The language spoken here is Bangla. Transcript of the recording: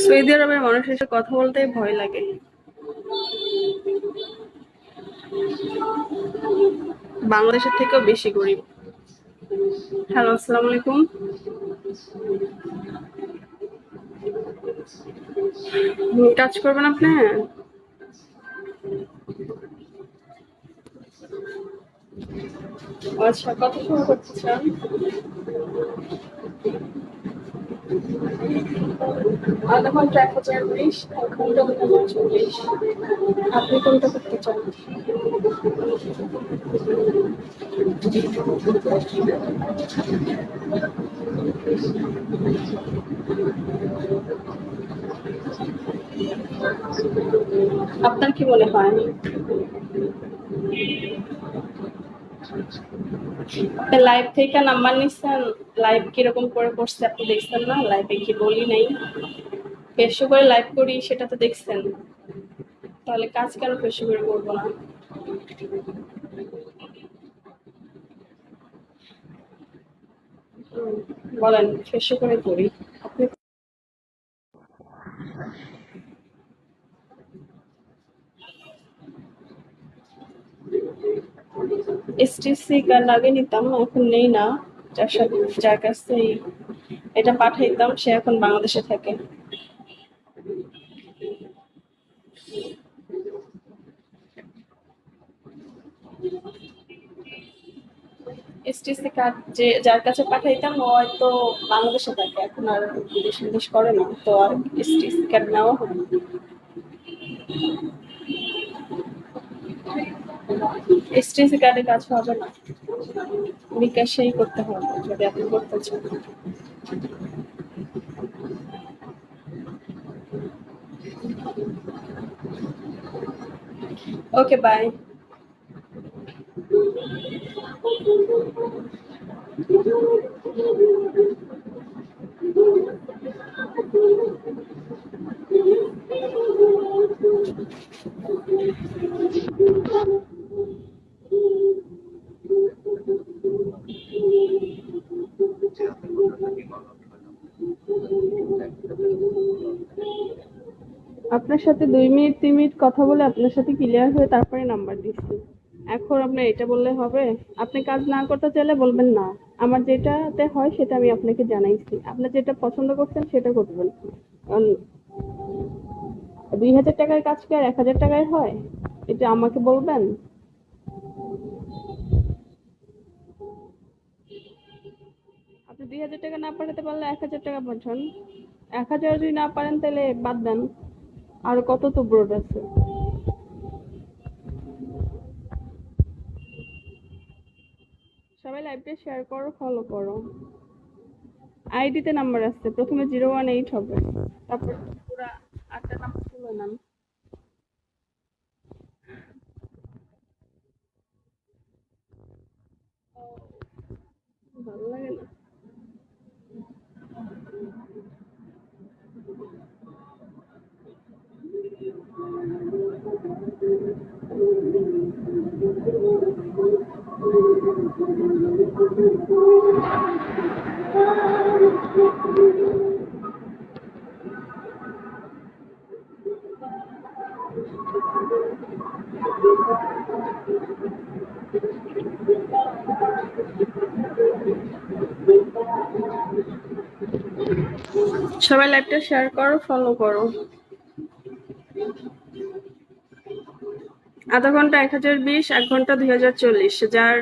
সৌদি আরবের মানুষের সাথে কথা বলতে ভয় লাগে। বাংলাদেশের থেকেও বেশি গরিব। হ্যালো, আসসালামু আলাইকুম। কাজ করবেন আপনি? আচ্ছা, কত সময় করতে চান? আধা ঘন্টা 1020, 1 ঘন্টা 2040। আপনি কোনটা করতে চান? আপনার কি মনে হয়? লাইভ থেকে নাম্বার নিচ্ছেন? লাইভ কিরকম করে করছে আপনি দেখছেন না? লাইভে কি বলি নাই? বেশি করে লাইভ করি সেটা তো দেখছেন। তাহলে কাজ কেন বেশি করে করবো না? বলেন, বেশি করে করি। আপনি এসটিসি কার্ড আগে নিতাম, এখন নেই না। যার কাছে এটা পাঠাইতাম সে এখন বাংলাদেশে থাকে। এসটিসি কার্ড যার কাছে পাঠাইতাম ও হয়তো বাংলাদেশে থাকে, এখন আর বিদেশ করে না, তো আর এসটিসি কার্ড নেওয়া হবে না। এসটিসি কার্ডে কাজ হবে না, বিকাশেই করতে হবে যদি আপনি করতে চান। ওকে, বাই। আপনার সাথে 2 মিনিট 3 মিনিট কথা বলে আপনার সাথে ক্লিয়ার হয়ে তারপরে নাম্বার দিচ্ছি। এখন আপনার এটা বললে হবে? আপনি কাজ না করতে চাইলে বলবেন না। আমার যেটাতে হয় সেটা আমি আপনাকে জানাইছি। আপনার যেটা পছন্দ করছেন সেটা করবেন। কারণ 2000 টাকার কাজ কি আর 1000 টাকায় হয়? এটা আমাকে বলবেন? আপনি 2000 টাকা না পাঠাতে পারলে 1000 টাকা পাঠান। 1000 যদি না পারেন তাহলে বাদ দেন। আর কত তো ব্রড আছে। সবাই লাইভটা শেয়ার করো, ফলো করো। আইডিতে নাম্বার আসছে, প্রথমে 018 হবে, তারপর পুরো 8টা নাম্বার তুলে নেন। ভালো লাগে না। সবাই লাইভটা শেয়ার করো, ফলো করো। আধা ঘন্টা 1020, 1 ঘন্টা 2040। যার